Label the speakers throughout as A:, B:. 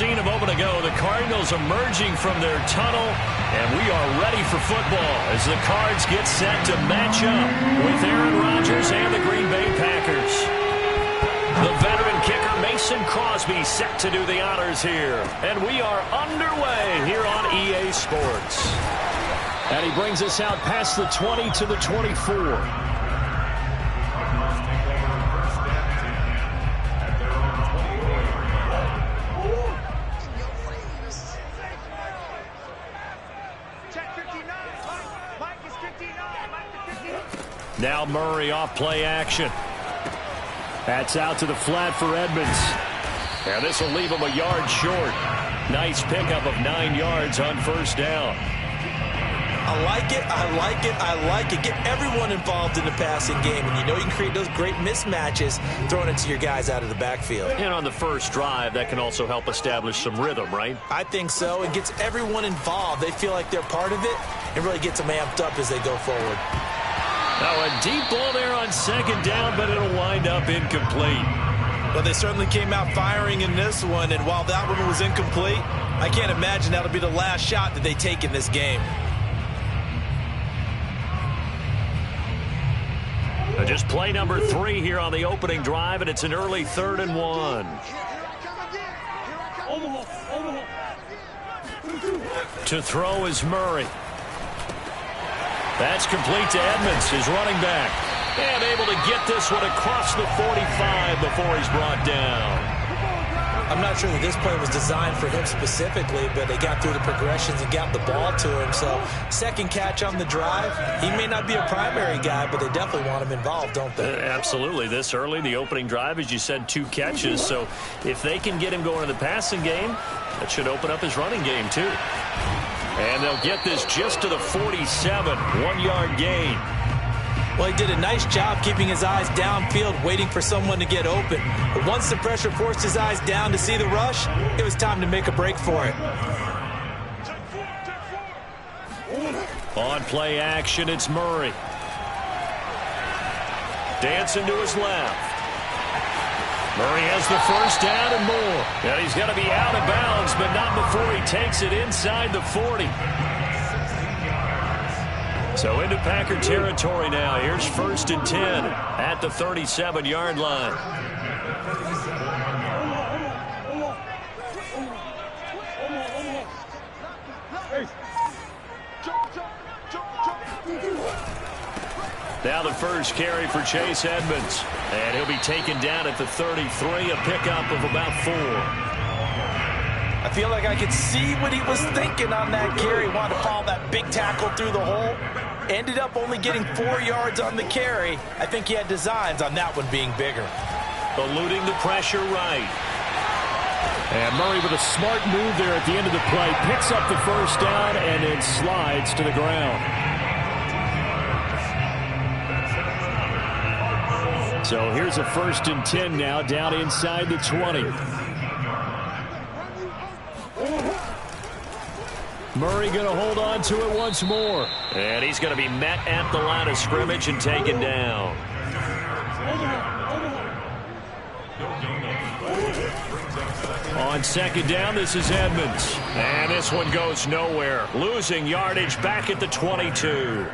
A: scene a moment ago. The Cardinals emerging from their tunnel, and we are ready for football as the Cards get set to match up with Aaron Rodgers and the Green Bay Packers. The veteran kicker Mason Crosby set to do the honors here, and we are underway here on EA Sports. And he brings us out past the 20 to the 24. Now Murray off play action. That's out to the flat for Edmonds. And this will leave him a yard short. Nice pickup of 9 yards on first down.
B: I like it, I like it, I like it. Get everyone involved in the passing game, and you know you can create those great mismatches throwing it to your guys out of the backfield.
A: And on the first drive, that can also help establish some rhythm, right?
B: I think so. It gets everyone involved. They feel like they're part of it and really gets them amped up as they go forward.
A: Now a deep ball there on second down, but it'll wind up incomplete.
B: Well, they certainly came out firing in this one, and while that one was incomplete, I can't imagine that'll be the last shot that they take in this game.
A: Just play number 3 here on the opening drive, and it's an early 3rd and 1. To throw is Murray. That's complete to Edmonds, his running back. And able to get this one across the 45 before he's brought down.
B: I'm not sure that this play was designed for him specifically, but they got through the progressions and got the ball to him. So second catch on the drive. He may not be a primary guy, but they definitely want him involved, don't they?
A: Absolutely. This early, the opening drive, as you said, 2 catches. So if they can get him going in the passing game, that should open up his running game too. And they'll get this just to the 47, 1-yard gain.
B: Well, he did a nice job keeping his eyes downfield, waiting for someone to get open. But once the pressure forced his eyes down to see the rush, it was time to make a break for it.
A: On play action, it's Murray. Dancing to his left. Murray has the first down and more. And he's going to be out of bounds, but not before he takes it inside the 40. So into Packer territory now. Here's 1st and 10 at the 37-yard line. Now the first carry for Chase Edmonds. And he'll be taken down at the 33, a pickup of about 4.
B: I feel like I could see what he was thinking on that carry. Wanted to follow that big tackle through the hole. Ended up only getting 4 yards on the carry. I think he had designs on that one being bigger.
A: Eluding the pressure right.
C: And Murray with a smart move there at the end of the play. Picks up the first down and then slides to the ground.
A: So here's a 1st and 10 now down inside the 20. Murray going to hold on to it once more. And he's going to be met at the line of scrimmage and taken down. On second down, this is Edmonds. And this one goes nowhere. Losing yardage back at the 22.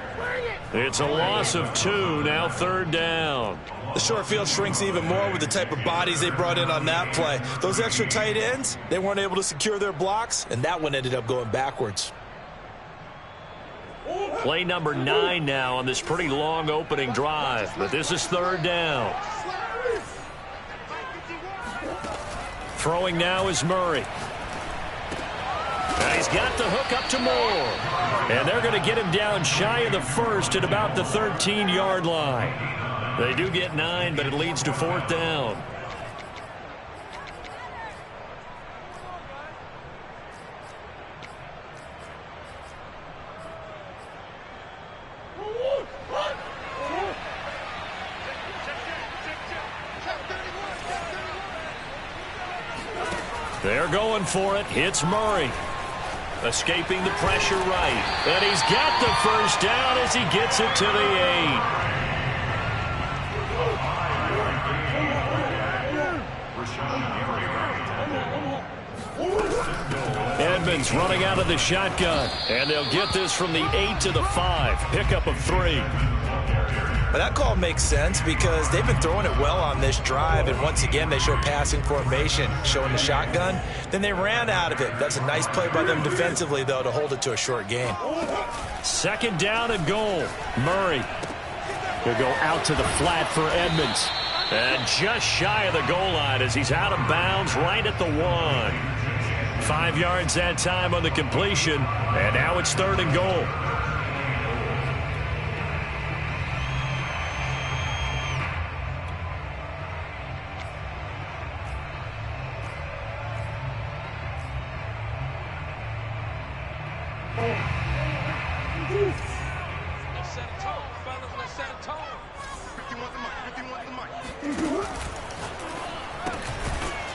A: It's a loss of 2, now 3rd down.
B: The short field shrinks even more with the type of bodies they brought in on that play. Those extra tight ends, they weren't able to secure their blocks, and that one ended up going backwards.
A: Play number 9 now on this pretty long opening drive, but this is 3rd down. Throwing now is Murray. And he's got the hook up to Moore. And they're going to get him down shy of the 1st at about the 13-yard line. They do get 9, but it leads to 4th down. They're going for it. It's Murray. Escaping the pressure right. And he's got the first down as he gets it to the 8. Edmonds running out of the shotgun. And they'll get this from the 8 to the 5. Pickup of 3.
B: But that call makes sense because they've been throwing it well on this drive, and once again they show passing formation, showing the shotgun. Then they ran out of it. That's a nice play by them defensively, though, to hold it to a short gain.
A: 2nd down and goal. Murray will go out to the flat for Edmonds. And just shy of the goal line as he's out of bounds right at the 1. 5 yards that time on the completion, and now it's 3rd and goal.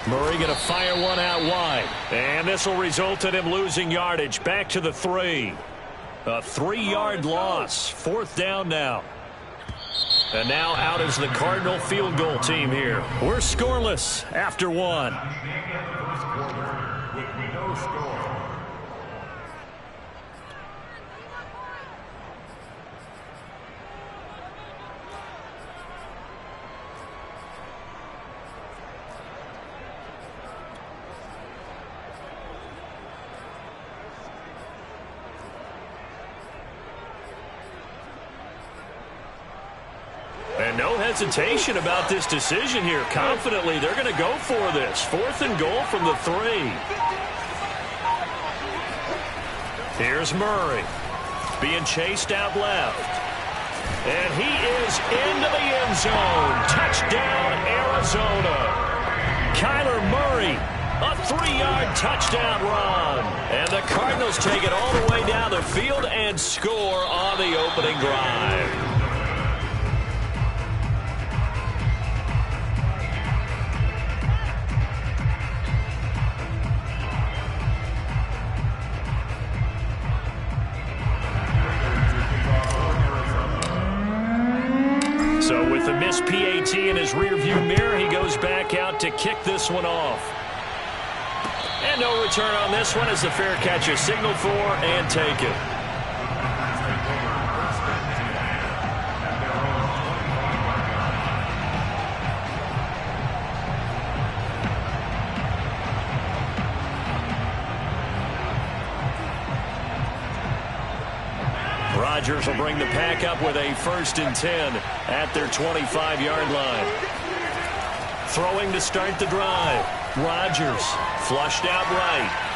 A: Murray going to fire one out wide. And this will result in him losing yardage. Back to the 3. A 3-yard loss. 4th down now. And now out is the Cardinal field goal team here. We're scoreless after 1. And no hesitation about this decision here. Confidently, they're going to go for this. 4th and goal from the 3. Here's Murray being chased out left. And he is into the end zone. Touchdown, Arizona. Kyler Murray, a 3-yard touchdown run. And the Cardinals take it all the way down the field and score on the opening drive. So with the missed PAT in his rearview mirror, he goes back out to kick this one off. And no return on this one as the fair catch is signaled for and taken. Rodgers will bring the pack up with a 1st and 10 at their 25-yard line. Throwing to start the drive. Rodgers flushed out right.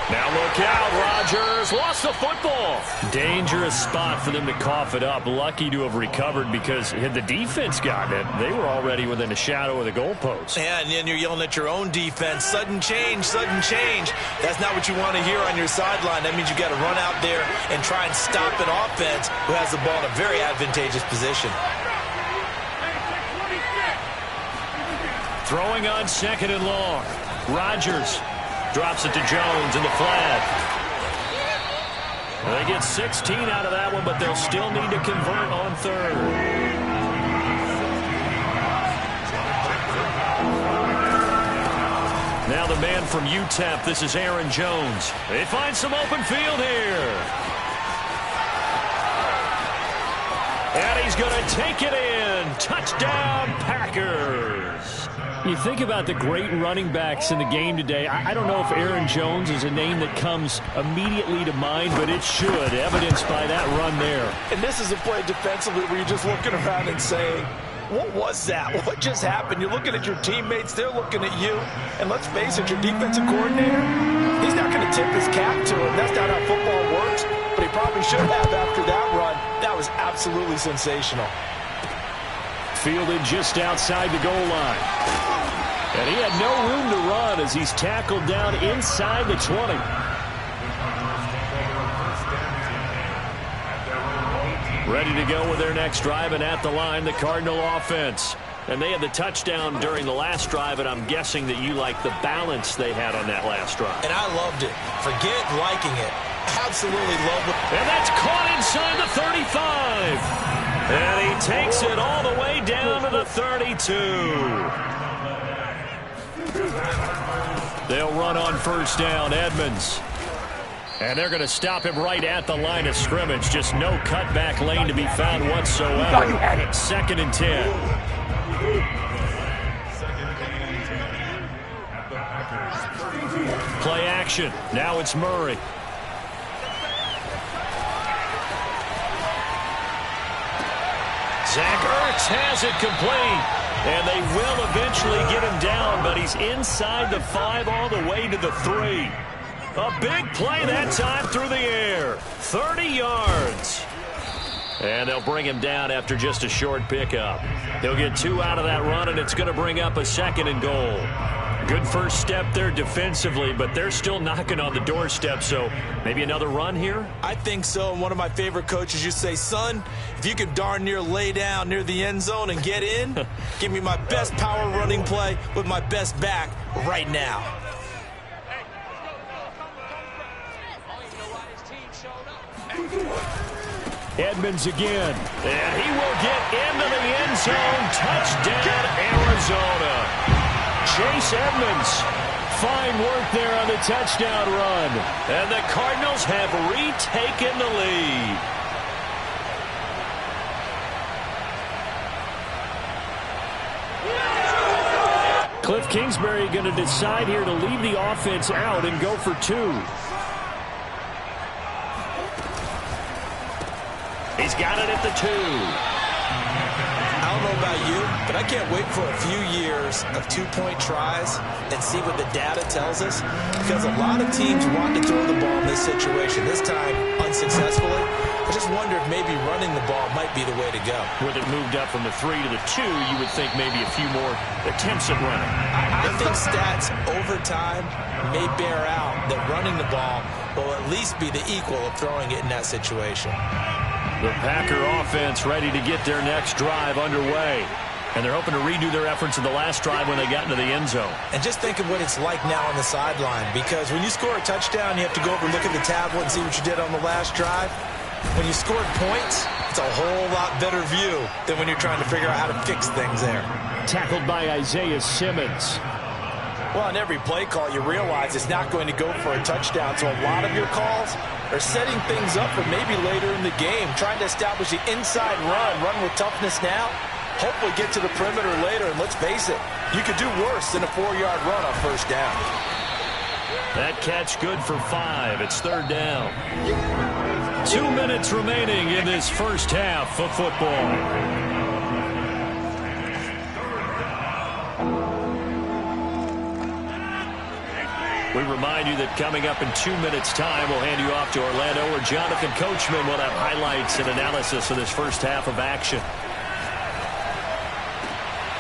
A: Now look out, Rodgers lost the football. Dangerous spot for them to cough it up. Lucky to have recovered because had the defense gotten it, they were already within a shadow of the goalpost.
B: Yeah, and then you're yelling at your own defense. Sudden change, sudden change. That's not what you want to hear on your sideline. That means you've got to run out there and try and stop an offense who has the ball in a very advantageous position.
A: Throwing on 2nd and long. Rodgers drops it to Jones in the flat. They get 16 out of that one, but they'll still need to convert on 3rd. Now the man from UTEP, this is Aaron Jones. They find some open field here. And he's going to take it in. Touchdown, Packers. You think about the great running backs in the game today. I don't know if Aaron Jones is a name that comes immediately to mind, but it should, evidenced by that run there.
B: And this is a play defensively where you're just looking around and saying, what was that? What just happened? You're looking at your teammates. They're looking at you. And let's face it, your defensive coordinator, he's not going to tip his cap to him. That's not how football works. But he probably should have after that run. That was absolutely sensational.
A: Fielded just outside the goal line. And he had no room to run as he's tackled down inside the 20. Ready to go with their next drive, and at the line, the Cardinal offense. And they had the touchdown during the last drive, and I'm guessing that you like the balance they had on that last drive.
B: And I loved it. Forget liking it. Absolutely loved it.
A: And that's caught inside the 35. And he takes it all the way down to the 32. They'll run on 1st down. Edmonds And they're going to stop him right at the line of scrimmage. Just no cutback lane to be found whatsoever. 2nd and 10. Play action. Now it's Murray. Zach Ertz has it complete. And they will eventually get him down, but he's inside the 5 all the way to the 3. A big play that time through the air. 30 yards. And they'll bring him down after just a short pickup. He'll get 2 out of that run, and it's going to bring up a 2nd and goal. Good first step there defensively, but they're still knocking on the doorstep, so maybe another run here?
B: I think so. And one of my favorite coaches used to say, son, if you could darn near lay down near the end zone and get in, give me my best power running play with my best back right now.
A: Edmonds again, and he will get into the end zone. Touchdown, Arizona. Chase Edmonds, fine work there on the touchdown run. And the Cardinals have retaken the lead. Cliff Kingsbury going to decide here to leave the offense out and go for 2. He's got it at the 2.
B: I don't know about you, but I can't wait for a few years of 2-point tries and see what the data tells us, because a lot of teams want to throw the ball in this situation, this time unsuccessfully. I just wonder if maybe running the ball might be the way to go.
A: With it moved up from the 3 to the 2, you would think maybe a few more attempts at running.
B: I think stats over time may bear out that running the ball will at least be the equal of throwing it in that situation.
A: The Packer offense ready to get their next drive underway. And they're hoping to redo their efforts in the last drive when they got into the end zone.
B: And just think of what it's like now on the sideline, because when you score a touchdown, you have to go over and look at the tablet and see what you did on the last drive. When you scored points, it's a whole lot better view than when you're trying to figure out how to fix things there.
A: Tackled by Isaiah Simmons.
B: Well, in every play call, you realize it's not going to go for a touchdown. So a lot of your calls are setting things up for maybe later in the game, trying to establish the inside run with toughness now, hopefully get to the perimeter later. And let's face it, you could do worse than a 4-yard run on first down.
A: That catch good for 5. It's 3rd down. 2 minutes remaining in this first half of football. We remind you that coming up in 2 minutes' time, we'll hand you off to Orlando, where Jonathan Coachman will have highlights and analysis of this first half of action.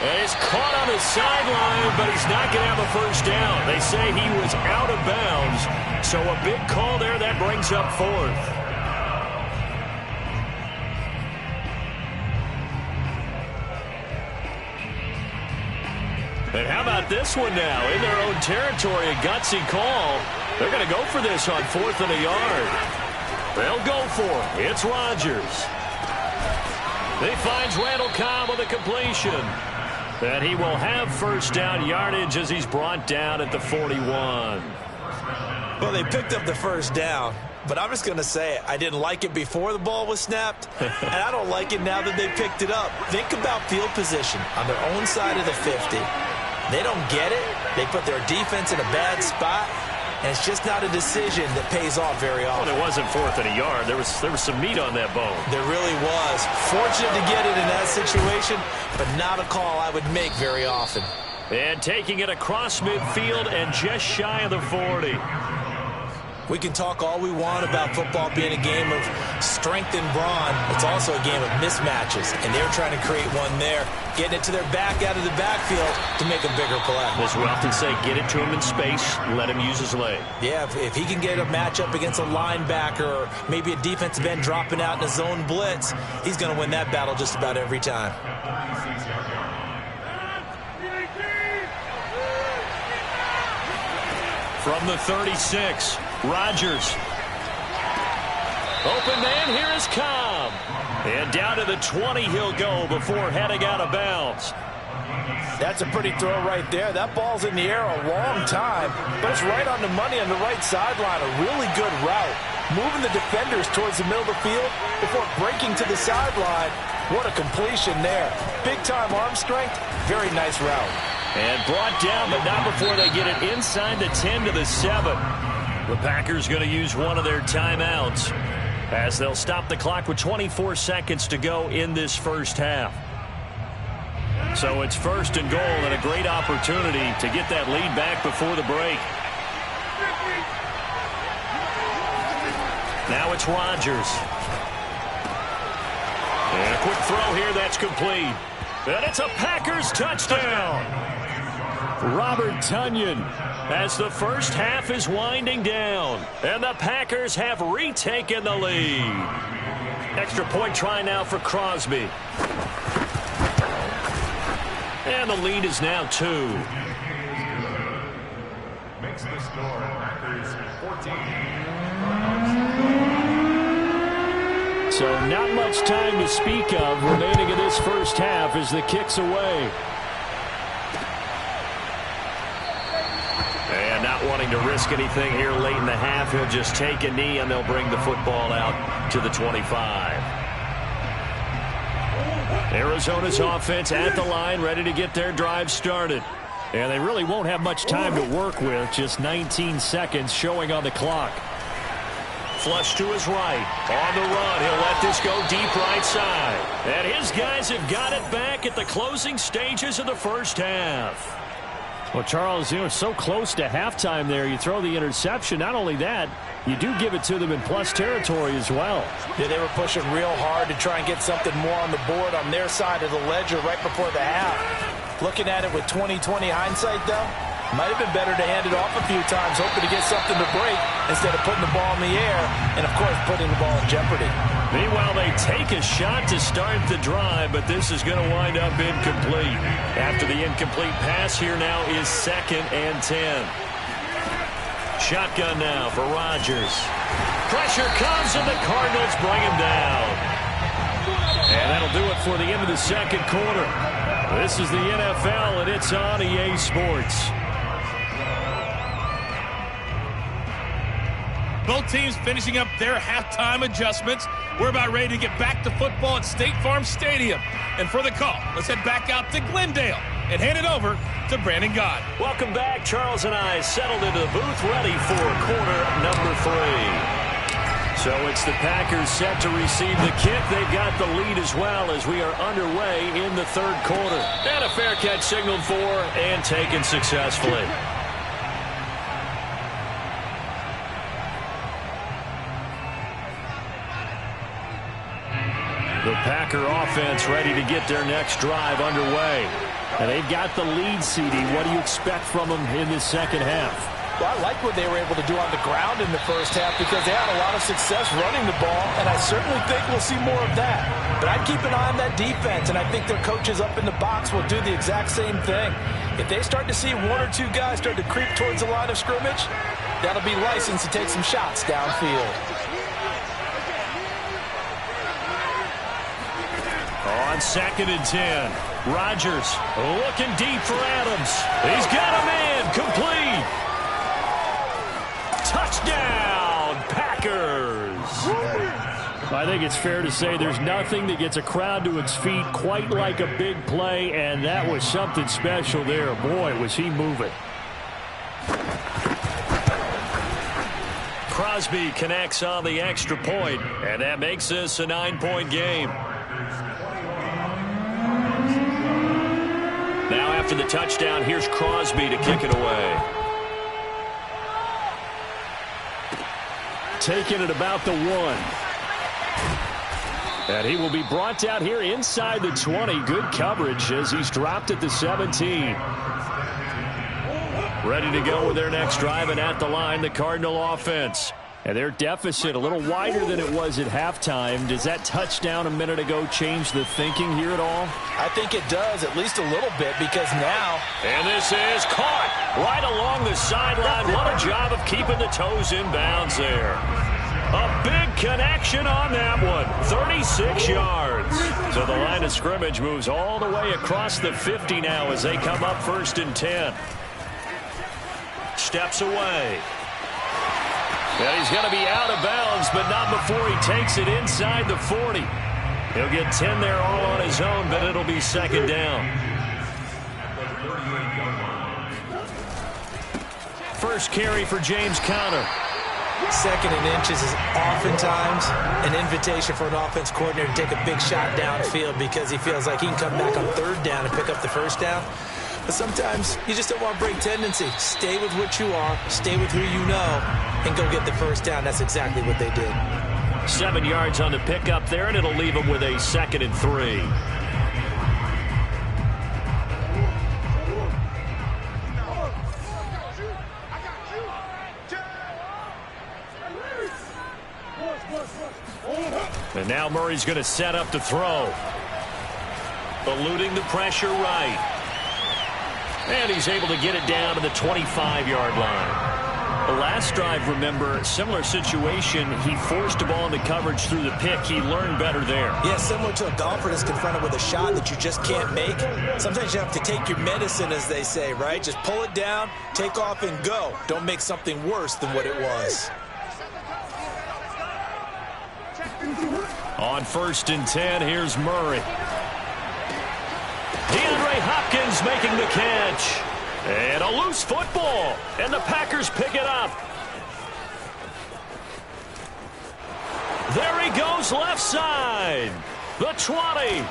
A: And he's caught on the sideline, but he's not going to have a first down. They say he was out of bounds, so a big call there that brings up 4th. And how about this one now? In their own territory, a gutsy call. They're going to go for this on 4th and a yard. They'll go for it. It's Rodgers. He finds Randall Cobb with a completion. And he will have first down yardage as he's brought down at the 41.
B: Well, they picked up the first down. But I'm just going to say it. I didn't like it before the ball was snapped, and I don't like it now that they picked it up. Think about field position on their own side of the 50. They don't get it. They put their defense in a bad spot, and it's just not a decision that pays off very often.
A: Well, it wasn't 4th and a yard. There was some meat on that bone.
B: There really was. Fortunate to get it in that situation, but not a call I would make very often.
A: And taking it across midfield and just shy of the 40.
B: We can talk all we want about football being a game of strength and brawn. It's also a game of mismatches, and they're trying to create one there, getting it to their back out of the backfield to make a bigger play.
A: As we often say, get it to him in space, let him use his leg.
B: Yeah, if he can get a matchup against a linebacker or maybe a defensive end dropping out in a zone blitz, he's going to win that battle just about every time.
A: From the 36, Rodgers. Open man, here is Cobb. And down to the 20 he'll go before heading out of bounds.
B: That's a pretty throw right there. That ball's in the air a long time, but it's right on the money on the right sideline. A really good route. Moving the defenders towards the middle of the field before breaking to the sideline. What a completion there. Big-time arm strength. Very nice route.
A: And brought down, but not before they get it inside the 10 to the 7. The Packers going to use one of their timeouts as they'll stop the clock with 24 seconds to go in this first half. So it's first and goal and a great opportunity to get that lead back before the break. Now it's Rodgers. And a quick throw here that's complete. And it's a Packers touchdown. Robert Tonyan as the first half is winding down. And the Packers have retaken the lead. Extra point try now for Crosby. And the lead is now 2.
D: Makes the score Packers 14.
C: So not much time to speak of remaining in this first half as the kick's away.
A: And not wanting to risk anything here late in the half, he'll just take a knee and they'll bring the football out to the 25. Arizona's offense at the line, ready to get their drive started. And they really won't have much time to work with, just 19 seconds showing on the clock. Flush to his right. On the run, he'll let this go deep right side. And his guys have got it back at the closing stages of the first half.
C: Well, Charles, you know, so close to halftime there. You throw the interception. Not only that, you do give it to them in plus territory as well.
B: Yeah, they were pushing real hard to try and get something more on the board on their side of the ledger right before the half. Looking at it with 20/20 hindsight, though, might have been better to hand it off a few times, hoping to get something to break instead of putting the ball in the air and, of course, putting the ball in jeopardy.
A: Meanwhile, they take a shot to start the drive, but this is going to wind up incomplete. After the incomplete pass, here now is 2nd and 10. Shotgun now for Rodgers. Pressure comes, and the Cardinals bring him down. And that'll do it for the end of the second quarter. This is the NFL, and it's on EA Sports.
E: Both teams finishing up their halftime adjustments. We're about ready to get back to football at State Farm Stadium. And for the call, let's head back out to Glendale and hand it over to Brandon Gaud.
A: Welcome back. Charles and I settled into the booth ready for quarter number 3. So it's the Packers set to receive the kick. They've got the lead as well as we are underway in the third quarter. And a fair catch signaled for and taken successfully. The Packer offense ready to get their next drive underway. And they've got the lead, CD. What do you expect from them in this second half?
B: Well, I like what they were able to do on the ground in the first half because they had a lot of success running the ball, and I certainly think we'll see more of that. But I'd keep an eye on that defense, and I think their coaches up in the box will do the exact same thing. If they start to see 1 or 2 guys start to creep towards the line of scrimmage, that'll be licensed to take some shots downfield.
A: On 2nd and 10, Rodgers looking deep for Adams. He's got a man, complete. Touchdown, Packers.
C: I think it's fair to say there's nothing that gets a crowd to its feet quite like a big play, and that was something special there. Boy, was he moving.
A: Crosby connects on the extra point, and that makes this a 9-point game. Now after the touchdown, here's Crosby to kick it away.
C: Taking it about the 1. And he will be brought down here inside the 20. Good coverage as he's dropped at the 17.
A: Ready to go with their next drive, and at the line, the Cardinal offense.
C: And their deficit a little wider than it was at halftime. Does that touchdown a minute ago change the thinking here at all?
B: I think it does, at least a little bit, because now...
A: And this is caught right along the sideline. What a job of keeping the toes in bounds there. A big connection on that one. 36 yards. So the line of scrimmage moves all the way across the 50 now as they come up 1st and 10. Steps away. And he's going to be out of bounds, but not before he takes it inside the 40. He'll get 10 there all on his own, but it'll be 2nd down. First carry for James Conner.
B: 2nd and inches is oftentimes an invitation for an offense coordinator to take a big shot downfield because he feels like he can come back on 3rd down and pick up the 1st down. But sometimes you just don't want to break tendency. Stay with what you are, stay with who you know, and go get the 1st down. That's exactly what they did.
A: 7 yards on the pickup there, and it'll leave them with a 2nd and 3. And now Murray's going to set up to throw. Eluding the pressure right. And he's able to get it down to the 25-yard line. The last drive, remember, similar situation. He forced the ball into coverage through the pick. He learned better there.
B: Yeah, similar to a golfer that's confronted with a shot that you just can't make. Sometimes you have to take your medicine, as they say, right? Just pull it down, take off, and go. Don't make something worse than what it was.
A: On 1st and 10, here's Murray. DeAndre Hopkins making the catch. And a loose football. And the Packers pick it up. There he goes left side. The 20.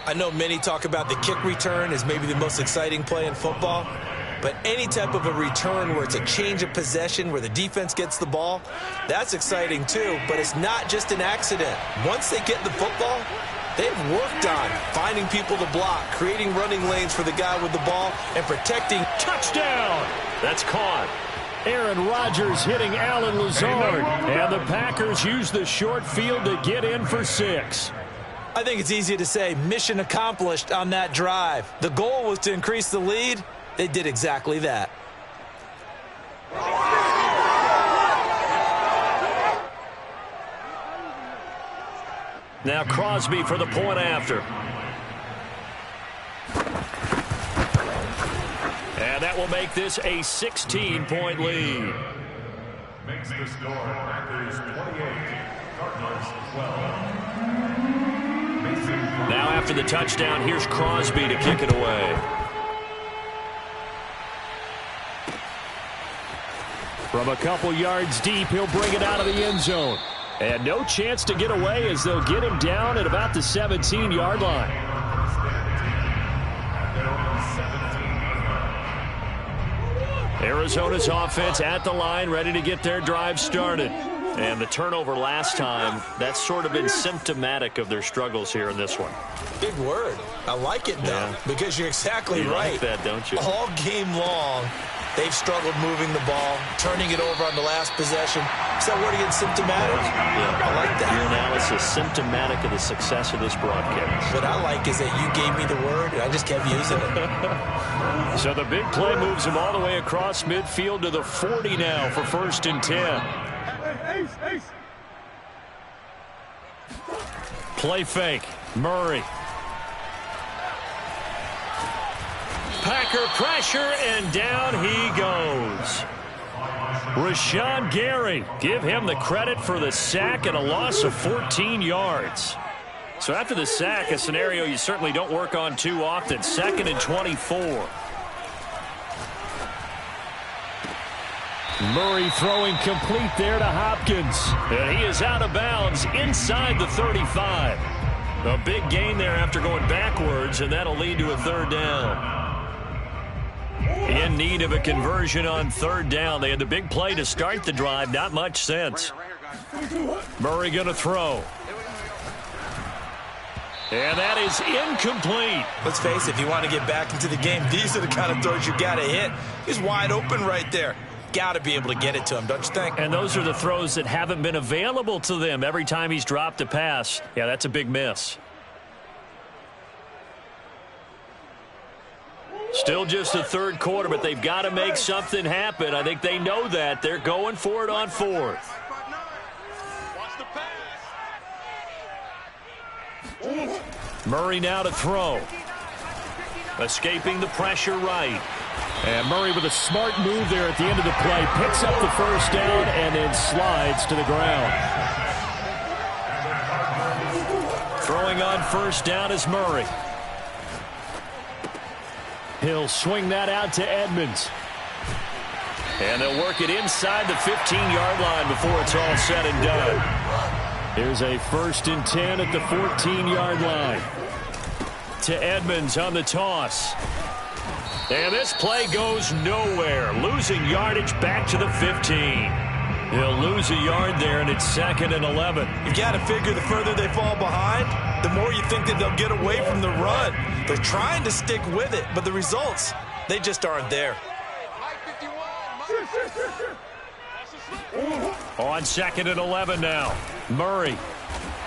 B: I know many talk about the kick return as maybe the most exciting play in football. But any type of a return where it's a change of possession, where the defense gets the ball, that's exciting too. But it's not just an accident. Once they get the football, they've worked on finding people to block, creating running lanes for the guy with the ball, and protecting.
A: Touchdown! That's caught. Aaron Rodgers hitting Allen Lazard. And the Packers use the short field to get in for 6.
B: I think it's easy to say mission accomplished on that drive. The goal was to increase the lead. They did exactly that.
A: Now Crosby for the point after. And that will make this a 16-point lead.
D: Makes the score Packers 28, Cardinals 12.
A: Now after the touchdown, here's Crosby to kick it away. From a couple yards deep, he'll bring it out of the end zone. And no chance to get away as they'll get him down at about the 17-yard line. Arizona's offense at the line, ready to get their drive started. And the turnover last time, that's sort of been symptomatic of their struggles here in this one.
B: Big word. I like it, though, because you're exactly right.
A: You like that, don't you?
B: All game long, they've struggled moving the ball, turning it over on the last possession. Is that word again, symptomatic?
A: Yeah.
B: I like that.
A: Your analysis, symptomatic of the success of this broadcast.
B: What I like is that you gave me the word, and I just kept using it.
A: So the big play moves him all the way across midfield to the 40 now for 1st and 10. Play fake. Murray. Packer pressure, and down he goes. Rashawn Gary, give him the credit for the sack and a loss of 14 yards. So after the sack, a scenario you certainly don't work on too often. 2nd and 24. Murray throwing complete there to Hopkins. And he is out of bounds inside the 35. A big gain there after going backwards, and that'll lead to a 3rd down. In need of a conversion on 3rd down. They had the big play to start the drive. Not much sense. Murray going to throw. And that is incomplete.
B: Let's face it, if you want to get back into the game, these are the kind of throws you got to hit. He's wide open right there. Got to be able to get it to him, don't you think?
A: And those are the throws that haven't been available to them every time he's dropped a pass. Yeah, that's a big miss. Still just the 3rd quarter, but they've got to make something happen. I think they know that. They're going for it on 4th. Murray now to throw. Escaping the pressure right.
C: And Murray with a smart move there at the end of the play. Picks up the first down and then slides to the ground.
A: Throwing on first down is Murray.
C: He'll swing that out to Edmonds.
A: And they'll work it inside the 15-yard line before it's all said and done.
C: Here's a 1st and 10 at the 14-yard line.
A: To Edmonds on the toss. And this play goes nowhere. Losing yardage back to the 15. He'll lose a yard there, and it's 2nd and 11.
B: You've got to figure the further they fall behind, the more you think that they'll get away from the run. They're trying to stick with it, but the results, they just aren't there.
A: On 2nd and 11 now. Murray.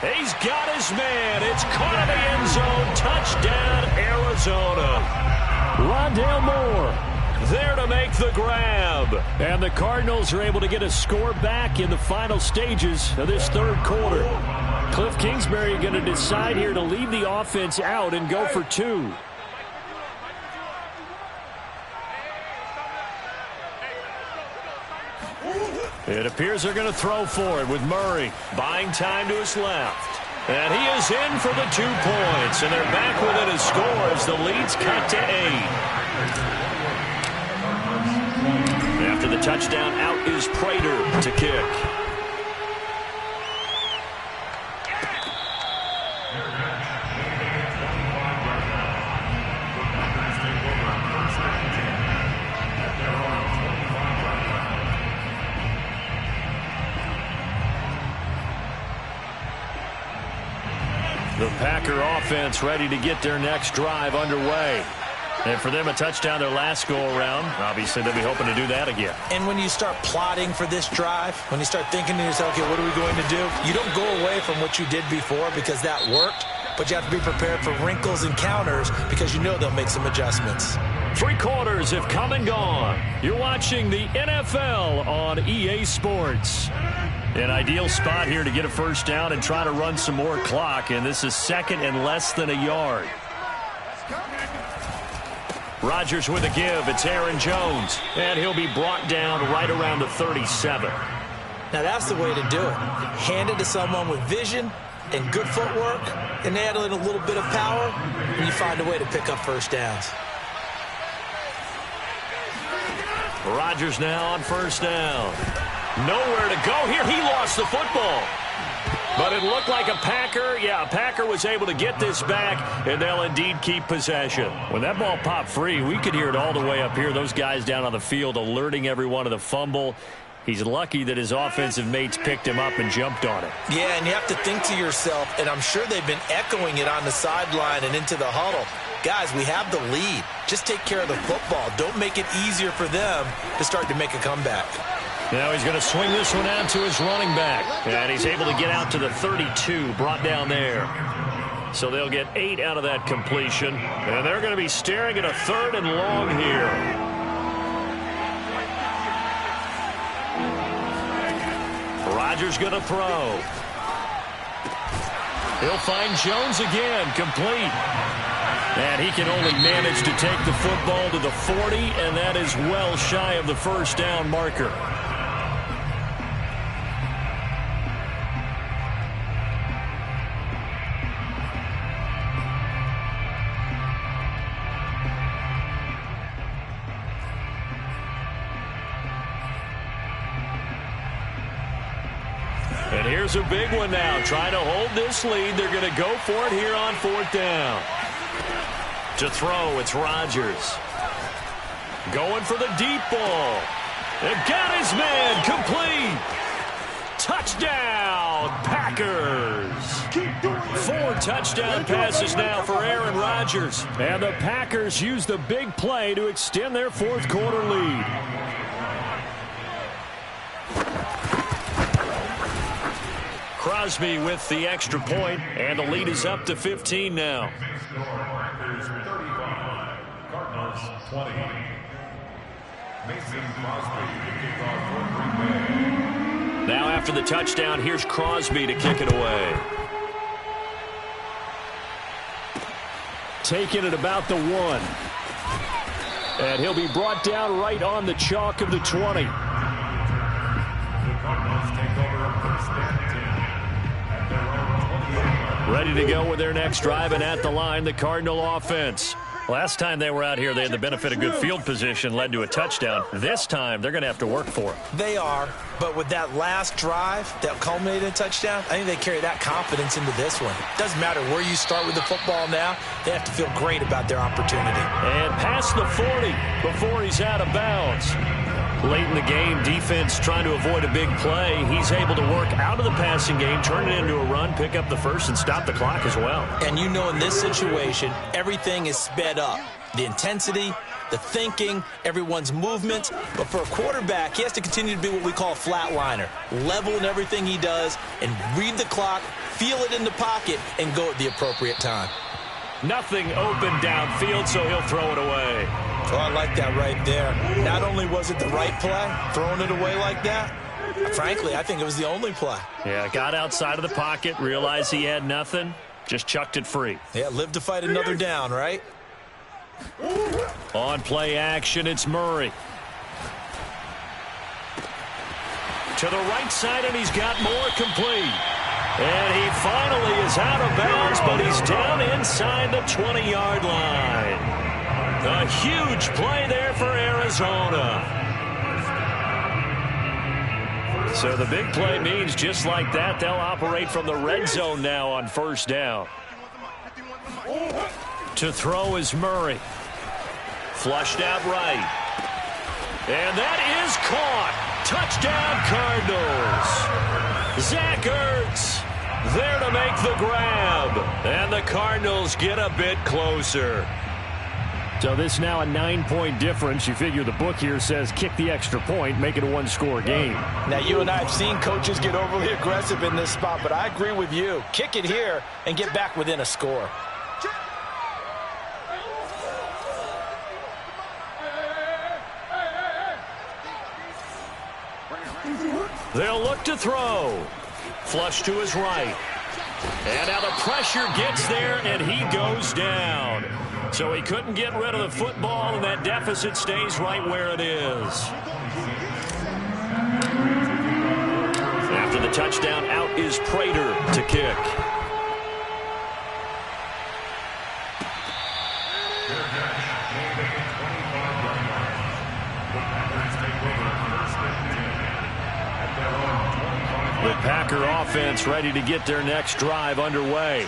A: He's got his man. It's caught in the end zone. Touchdown, Arizona.
C: Rondale Moore
A: there to make the grab.
C: And the Cardinals are able to get a score back in the final stages of this 3rd quarter. Cliff Kingsbury going to decide here to leave the offense out and go for 2.
A: It appears they're going to throw for it with Murray buying time to his left. And he is in for the 2 points. And they're back within a score as the lead's cut to 8. After the touchdown, out is Prater to kick. The Packer offense ready to get their next drive underway. And for them, a touchdown their last go-around. Obviously, they'll be hoping to do that again.
B: And when you start plotting for this drive, when you start thinking to yourself, okay, what are we going to do? You don't go away from what you did before because that worked, but you have to be prepared for wrinkles and counters because you know they'll make some adjustments.
A: 3 quarters have come and gone. You're watching the NFL on EA Sports. An ideal spot here to get a first down and try to run some more clock, and this is 2nd and less than a yard. Rodgers with a give. It's Aaron Jones, and he'll be brought down right around the 37.
B: Now that's the way to do it. Hand it to someone with vision and good footwork, and add in a little bit of power, and you find a way to pick up first downs.
A: Rodgers now on first down. Nowhere to go here. He lost the football. But it looked like a Packer. Yeah, a Packer was able to get this back, and they'll indeed keep possession. When that ball popped free, we could hear it all the way up here. Those guys down on the field alerting everyone of the fumble. He's lucky that his offensive mates picked him up and jumped on it.
B: Yeah, and you have to think to yourself, and I'm sure they've been echoing it on the sideline and into the huddle. Guys, we have the lead. Just take care of the football. Don't make it easier for them to start to make a comeback.
A: Now he's going to swing this one out to his running back. And he's able to get out to the 32, brought down there. So they'll get 8 out of that completion. And they're going to be staring at a 3rd and long here. Rodgers going to throw. He'll find Jones again, complete. And he can only manage to take the football to the 40, and that is well shy of the first down marker. And here's a big one now. Trying to hold this lead. They're going to go for it here on 4th down. To throw, it's Rodgers. Going for the deep ball. And got his man complete. Touchdown, Packers. 4 touchdown passes now for Aaron Rodgers.
C: And the Packers use the big play to extend their 4th quarter lead.
A: Crosby with the extra point, and the lead is up to 15 now.
D: Packers 35, Cardinals 20. Mason Crosby to kick off for Green Bay.
A: Now after the touchdown, here's Crosby to kick it away.
C: taken at about the 1. And he'll be brought down right on the chalk of the 20.
D: The Cardinals take over first and 10 at their own 28.
C: Ready to go with their next drive, and at the line, the Cardinal offense. Last time they were out here, they had the benefit of good field position, led to a touchdown. This time, they're going to have to work for it.
B: They are, but with that last drive that culminated in a touchdown, I think they carry that confidence into this one. Doesn't matter where you start with the football now, they have to feel great about their opportunity.
C: And past the 40 before he's out of bounds. Late in the game, defense trying to avoid a big play. He's able to work out of the passing game, turn it into a run, pick up the first, and stop the clock as well.
B: And you know in this situation, everything is sped up. The intensity, the thinking, everyone's movement. But for a quarterback, he has to continue to be what we call a flatliner. Level in everything he does and read the clock, feel it in the pocket, and go at the appropriate time.
C: Nothing open downfield, so he'll throw it away.
B: Oh, I like that right there. Not only was it the right play, throwing it away like that, frankly, I think it was the only play.
C: Yeah, got outside of the pocket, realized he had nothing, just chucked it free.
B: Yeah, live to fight another down, right?
C: On play action, it's Murray. To the right side, and he's got more complete. And he finally is out of bounds, but he's down inside the 20-yard line. A huge play there for Arizona. So the big play means just like that, they'll operate from the red zone now on first down. To throw is Murray. Flushed out right. And that is caught. Touchdown Cardinals. Zach Ertz there to make the grab. And the Cardinals get a bit closer. So this now a 9-point difference. You figure the book here says kick the extra point, make it a one-score game.
B: Now, you and I have seen coaches get overly aggressive in this spot, but I agree with you. Kick it here and get back within a score.
C: They'll look to throw. Flush to his right. And now the pressure gets there, and he goes down. So he couldn't get rid of the football, and that deficit stays right where it is. After the touchdown, out is Prater to kick. The Packer offense ready to get their next drive underway.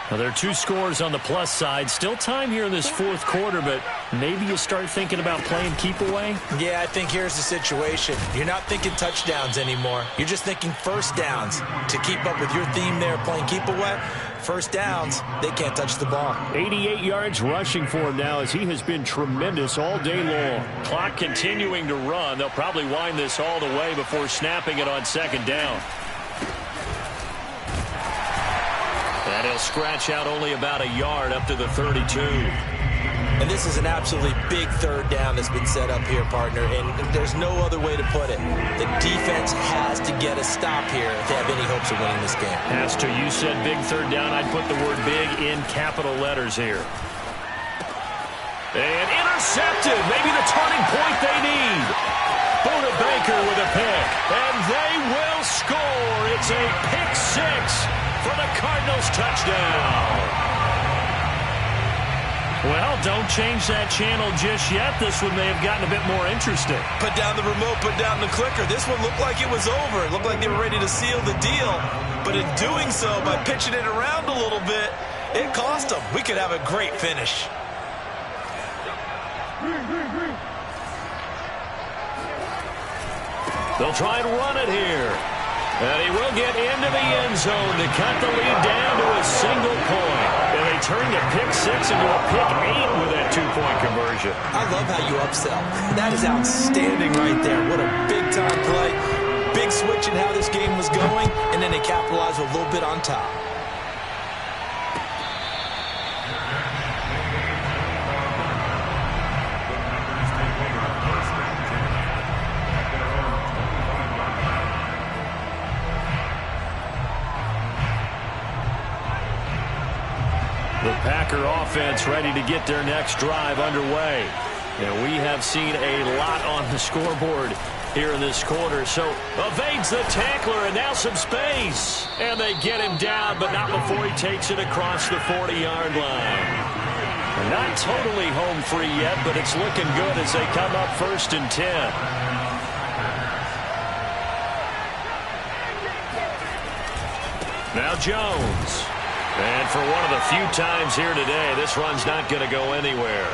C: Now, there are 2 scores on the plus side. Still time here in this fourth quarter, but maybe you start thinking about playing keep away?
B: Yeah, I think here's the situation. You're not thinking touchdowns anymore. You're just thinking first downs. To keep up with your theme there, playing keep away, first downs, they can't touch the ball.
C: 88 yards rushing for him now as he has been tremendous all day long. Clock continuing to run. They'll probably wind this all the way before snapping it on second down. And he'll scratch out only about a yard up to the 32.
B: And this is an absolutely big third down that's been set up here, partner, and there's no other way to put it. The defense has to get a stop here if they have any hopes of winning this game.
C: Has to. You said big third down. I'd put the word big in capital letters here. And intercepted. Maybe the turning point they need. Buda Baker with a pick. And they will score. It's a pick 6 for the Cardinals touchdown. Well, don't change that channel just yet. This one may have gotten a bit more interesting.
B: Put down the remote, put down the clicker. This one looked like it was over. It looked like they were ready to seal the deal. But in doing so, by pitching it around a little bit, it cost them. We could have a great finish.
C: They'll try and run it here. And he will get into the end zone to cut the lead down to a single point. And they turn the pick 6 into a pick 8 with that 2-point conversion.
B: I love how you upsell. That is outstanding right there. What a big-time play. Big switch in how this game was going, and then they capitalized a little bit on top.
A: The Packer offense ready to get their next drive underway. And we have seen a lot on the scoreboard here in this quarter. So evades the tackler, and now some space. And they get him down, but not before he takes it across the 40-yard line. Not totally home free yet, but it's looking good as they come up 1st and 10. Now Jones. And for one of the few times here today, this run's not going to go anywhere.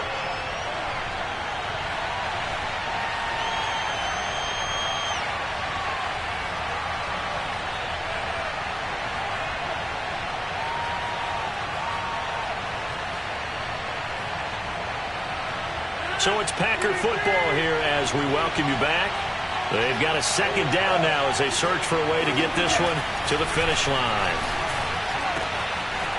A: So it's Packer football here as we welcome you back. They've got a 2nd down now as they search for a way to get this one to the finish line.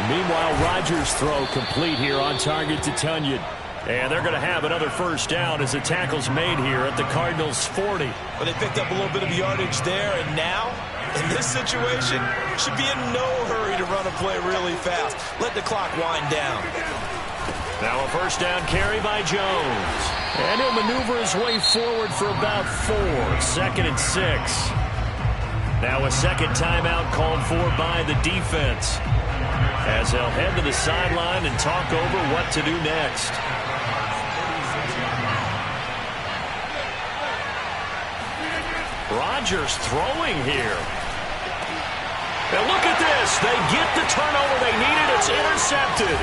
C: Meanwhile, Rodgers' throw complete here on target to Tonyan.
A: And they're going to have another 1st down as the tackle's made here at the Cardinals' 40.
B: Well, they picked up a little bit of yardage there, and now, in this situation, should be in no hurry to run a play really fast. Let the clock wind down.
A: Now a 1st down carry by Jones. And he'll maneuver his way forward for about 4. 2nd and 6. Now a 2nd timeout called for by the defense, as they'll head to the sideline and talk over what to do next. Rodgers throwing here. Now look at this. They get the turnover they needed. It's intercepted.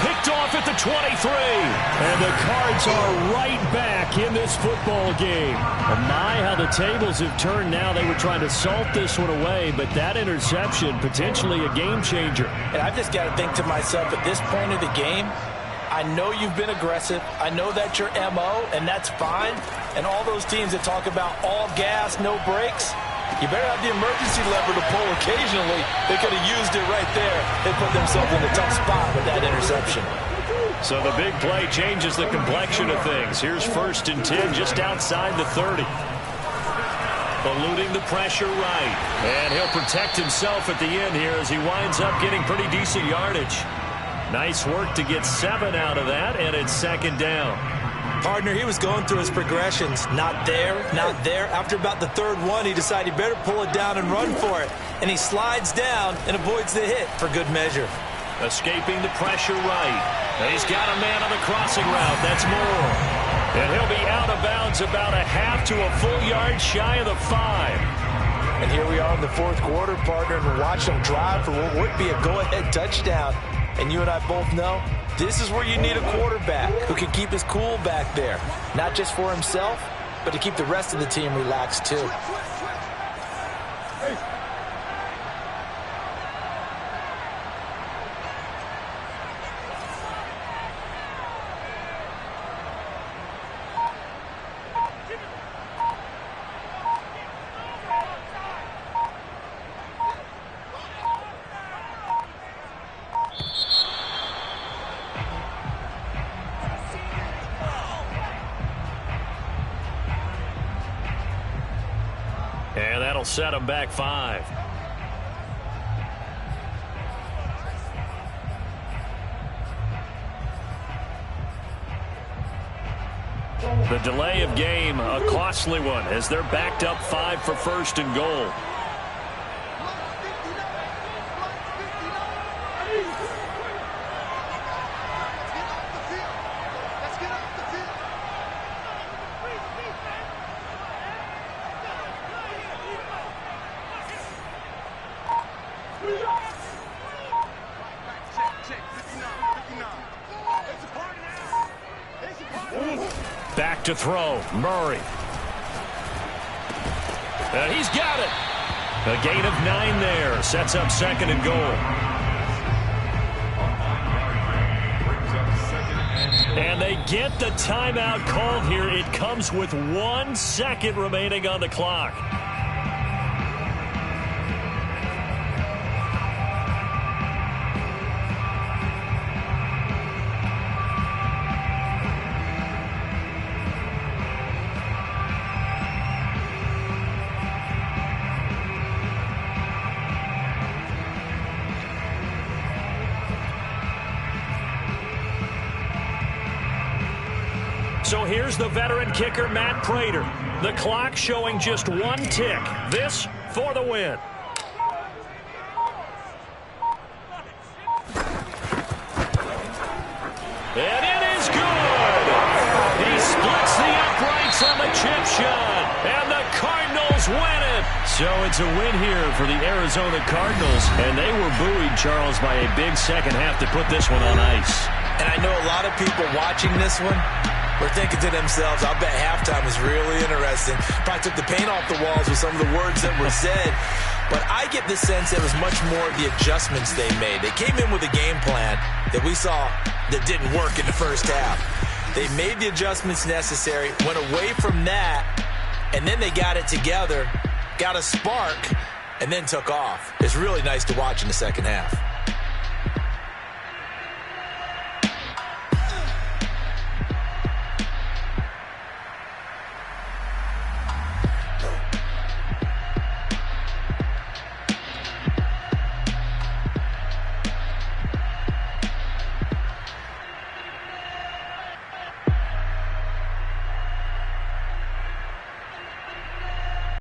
A: Picked off at the 23.
C: And the Cards are right back in this football game. Oh my, how the tables have turned now. They were trying to salt this one away, but that interception, potentially a game changer.
B: And I've just got to think to myself, at this point of the game, I know you've been aggressive. I know that's your MO, and that's fine. And all those teams that talk about all gas, no brakes, you better have the emergency lever to pull occasionally. They could have used it right there. They put themselves in a tough spot with that interception.
A: So the big play changes the complexion of things. Here's 1st and 10 just outside the 30. Eluding the pressure right. And he'll protect himself at the end here as he winds up getting pretty decent yardage. Nice work to get 7 out of that, and it's 2nd down.
B: Partner, he was going through his progressions. Not there, not there. After about the 3rd one, he decided he better pull it down and run for it. And he slides down and avoids the hit for good measure.
A: Escaping the pressure right. He's got a man on the crossing route. That's Moore. And he'll be out of bounds about a half to a full yard shy of the 5.
B: And here we are in the 4th quarter, partner, and watch him drive for what would be a go-ahead touchdown. And you and I both know this is where you need a quarterback who can keep his cool back there. Not just for himself, but to keep the rest of the team relaxed too.
A: And that'll set him back 5. The delay of game, a costly one, as they're backed up 5 for 1st and goal. Back to throw, Murray. And he's got it. A gain of 9 there. Sets up 2nd and goal. And they get the timeout called here. It comes with 1 second remaining on the clock. here's the veteran kicker, Matt Prater. The clock showing just one tick. This for the win. And it is good. He splits the uprights on the chip shot. And the Cardinals win it. So it's a win here for the Arizona Cardinals. And they were buoyed, Charles, by a big second half to put this one on ice.
B: And I know a lot of people watching this one were thinking to themselves, I'll bet halftime was really interesting. Probably took the paint off the walls with some of the words that were said. But I get the sense it was much more of the adjustments they made. They came in with a game plan that we saw that didn't work in the first half. They made the adjustments necessary, went away from that, and then they got it together, got a spark, and then took off. It's really nice to watch in the second half.